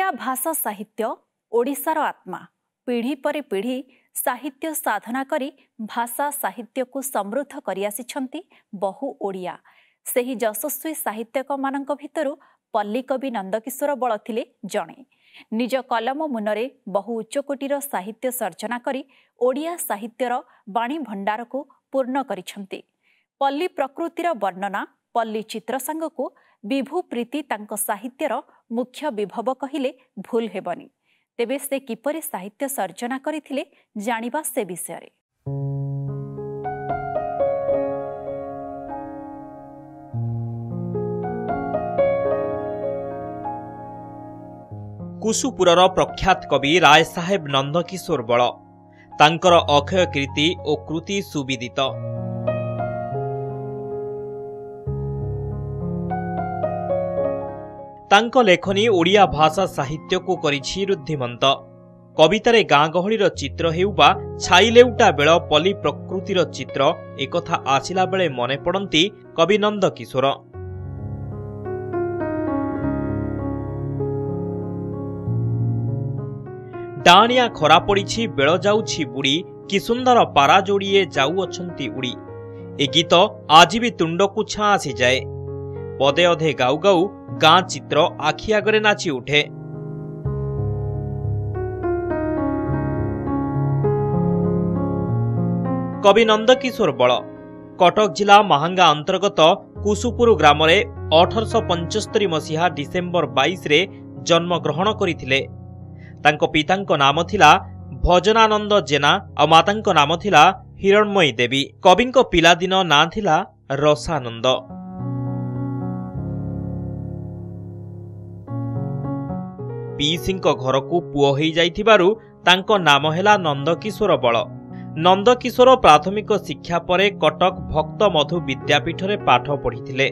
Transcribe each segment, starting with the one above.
ओडिया भाषा साहित्य ओडिशार आत्मा पीढ़ी पर पीढ़ी साहित्य साधना करी भाषा साहित्य को समृद्ध करि आसिछंती बहु ओडिया। सेही यशस्वी साहित्यक मानक भितरु पल्ली कवि नंदकिशोर बल थिले जणे। निज कलम मुनरे बहु उच्चकोटीर साहित्य सर्जना करी ओडिया साहित्यर बाणी भंडार को पूर्ण करिछंती। पल्ली प्रकृतिर वर्णना पल्ली चित्रसांग को विभु प्रीति तांको साहित्यर मुख्य विभव कहिले भूल हेबनी। तेबे से किपरि साहित्य सर्जना करिथिले जानिबा से विषय रे। कुसुपुरर प्रख्यात कवि राय साहेब नंदकिशोर बल तांकर अक्षय कीर्ति और कृति सुविदित। तांको लेखनी ओडिया भाषा साहित्य को करिछि रुद्धिमंत। कवितारे गाँ गहलीर चित्र हेउबा छाई लेउटा बेल पल्ली प्रकृतिर चित्र एकथा आसिला बेले मने पड़ती कवि नंदकिशोर। डाणिया खरा पड़ी बेल जाउछि बुड़ी कि सुंदर पारा जोड़िए जाऊ अछंती उड़ी। ए गीत आज भी तुंडकु छाँ आसी जाए। पदे अधे गाऊ गाऊ गाँ चित्र आखि आगरे नाची उठे। कवि नंदकिशोर बल कटक जिला महांगा अंतर्गत कुसुपुर ग्राम 1875 मसीहा डिसेम्बर 22 रे जन्म ग्रहण करथिले। तांको पितांको नाम थिला भजनानंद जेना और मातांको नाम थिला हिरणमयी देवी। कविंको पिलादिन ना थिला रसानंद। पीसिंको घरकू पुओ होई जाइथिबारु तांको नाम हेला नंदकिशोर बल। नंदकिशोर प्राथमिक शिक्षा परे कटक भक्त मधु विद्यापीठ रे पाठ पढ़िथिले।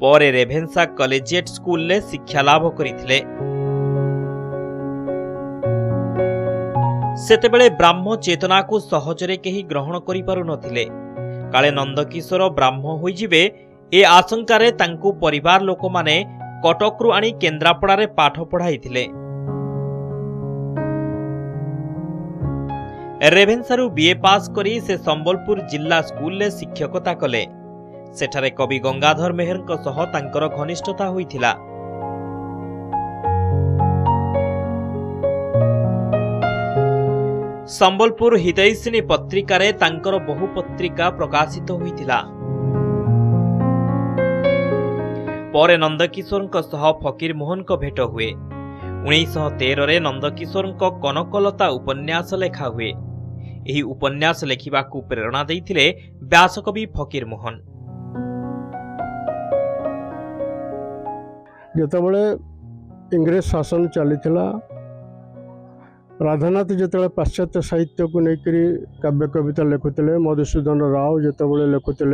परे रेभेन्सा कलेजिएट स्कूल ले शिक्षा लाभ करिथिले। सेतेबेले ब्राह्म चेतना को सहजरे केही ग्रहण करि पारु नथिले। काले नंदकिशोर ब्राह्म होई जिवे ए आशंकारे तांकु परिवार लोक माने कटकरू आनी केन्द्रापड़ा पाठ पढ़ाई। रेभेन्सारू बीए पास करी से संबलपुर जिला स्कूल ले शिक्षकता कले। सेठारे कवि गंगाधर मेहरଙ୍କ सह तांकर घनिष्ठता होइथिला। संबलपुर हितैषिणी पत्रिकारे तांकर बहु पत्रिका प्रकाशित होइथिला। परे नंदकिशोरଙ୍କ सह फकीर मोहनको भेट हुए। 1913 रे नंदकिशोरଙ୍କ कनकलता उपन्यास लेखा हुए। एही उपन्यास लेखिबाकू प्रेरणा दैथिले व्यासकवि फकीर मोहन। जेतबेले इंग्रेज शासन चलीथिला राधानाथ जेतबेले पाश्चात्य साहित्य को लेकर काव्य कविता लिखुते, मधुसूदन राव जेतबेले लिखुते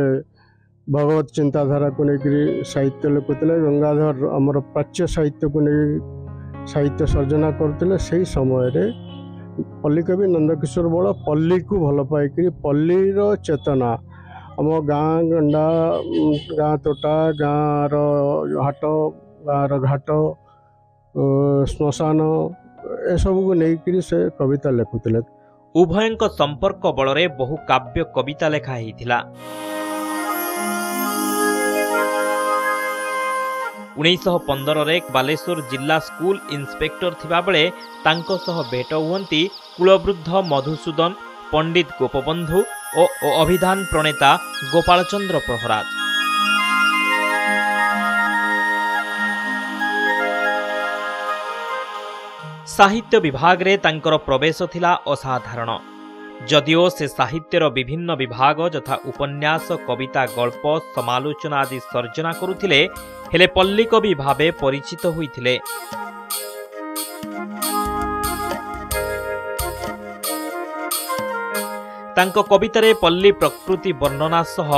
भगवत चिंताधारा को लेकर साहित्य लिखुते, गंगाधर आमर प्राच्य साहित्य को नहीं साहित्य सर्जना करते। से समय रे पल्ली कवि नंदकिशोर बल पल्ली को भल पाई पल्लीर चेतना आम गाँ गंडा गाँ तोटा गाँर हाट गाँर घाट श्मशान एसबू को लेकर से कविता लिखुते। उभयଙ୍କ संपर्क बलरे बहु काव्य कविता लेखा हेइथिला। 1915 रे बालेश्वर जिला स्कूल इंस्पेक्टर थिबा बेले तांको सह भेट हुअंती कुलवृद्ध मधुसूदन, पंडित गोपबंधु और अभिधान प्रणेता गोपाल चंद्र प्रहराज। साहित्य विभाग रे तांकर प्रवेश थिला असाधारण। जदिओ से साहित्यर विभिन्न विभाग यथा उपन्यास, कविता, गल्प, समालोचना आदि सर्जना करुथिले, हेले पल्ली कवि भावे परिचित होइथिले। तांको कवितारे पल्ली प्रकृति वर्णना सह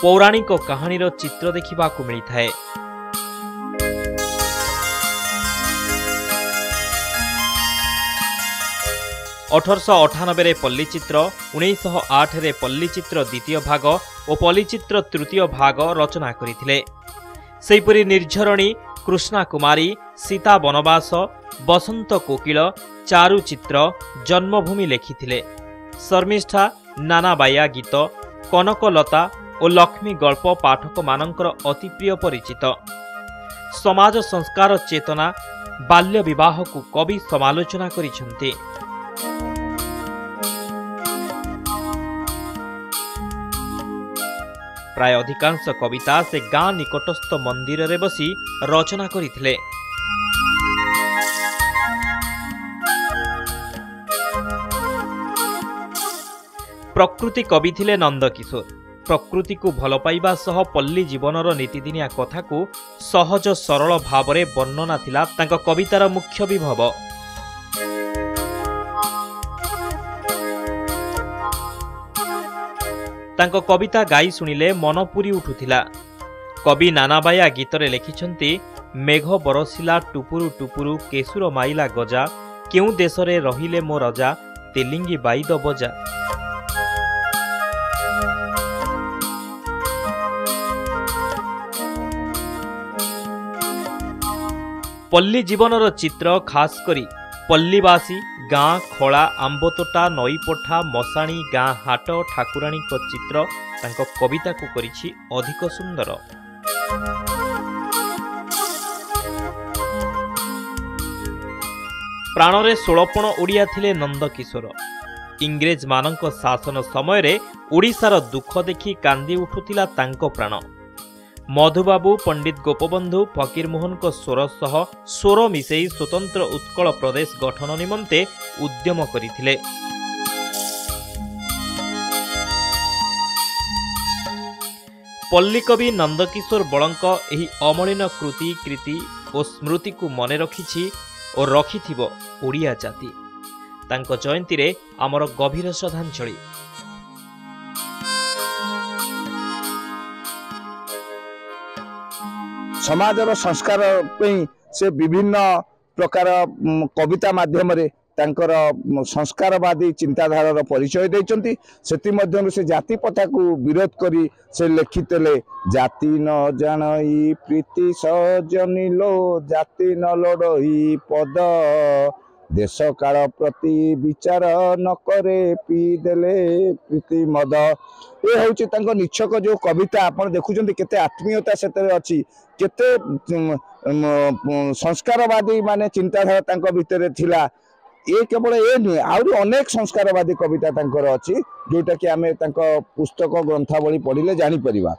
पौराणिक कहानीर चित्र देखिबाकू मिलिथाए। 1898 रे पल्लीचित्र, 1908 रे पल्लीचित्र द्वितीय भाग और पल्लीचित्र तृतीय भाग रचना करथिले। सेहिपरि निर्झरणी, कृष्णा कुमारी, सीता बनवास, बसंत कोकिल, चारुचित्र, जन्मभूमि लेखिथिले। शर्मिष्ठा, नानाबाया गीत, कनकलता और लक्ष्मी गल्प पाठक मानकर अति प्रिय परिचित। समाज संस्कार चेतना, बाल्य विवाह को कवि समालोचना करिसेंती। प्राय अधिकांश कविता से गाँ निकटस्थ मंदिर रे बसी रचना करिथिले। प्रकृति कवि थिले नंदकिशोर। प्रकृति को भल पाइबा सह पल्ली जीवनर नीतिदिनिया कथा को सहज सरल भावरे वर्णना थिला तांको कवितार मुख्य विभव। तांको कविता गाई सुनिले मन पूरी उठुथिला। कवि नानाबाया गीतरे लेखिछंती, मेघ बरसिला टुपुरु टुपुरु केशुर माइला गजा, केउ देशरे रहिले मो रजा, तेलिंगी बाईद बजा। पल्ली जीवनर चित्र खास करी पल्लीवासी गाँ खला आंबतोटा नईपठा मशाणी गाँ हाट ठाकुराणी चित्र तांको कविता को करिछि अधिक सुंदर। प्राणरे 16 पण ओडिया थिले नंदकिशोर। इंग्रेज मानक शासन समय रे ओडिशार दुख देखि कांदी उठुतिला तांको प्राण। मधुबाबू, पंडित गोपबंधु, फकीरमोहन को स्वर सह स्वर मिसेई स्वतंत्र उत्कल प्रदेश गठन निमंते उद्यम करिथिले। पल्ली कवि नंदकिशोर बळंक एही अमलिन कृति और स्मृति को मने रखिछि और रखिथिबो ओडिया जाति। तांको जयंती रे आमर गभीर श्रद्धांजलि। समाजर संस्कार से विभिन्न प्रकार कविता माध्यम रे तांकर संस्कारवादी चिंताधारार परिचय देइचंती। सेति मध्यम से जाति प्रथा को विरोध करी से लिखितले, जाति न जानई प्रीति सजनिलो, जाति न लड़ई पद, देश काल प्रति विचार न करे पी देले प्रीति मद। ये हूँ तांको निच्छक जो कविता आप देखुं केते आत्मीयता से अच्छी, केते संस्कारवादी माने चिंताधारा तांको भितर थिला। ये केवल ये नुहे, आहरी अनेक संस्कारवादी कविता तांकर अच्छी जोटा कि आमे तांको पुस्तक ग्रंथावली पढ़िले जानी परिबा।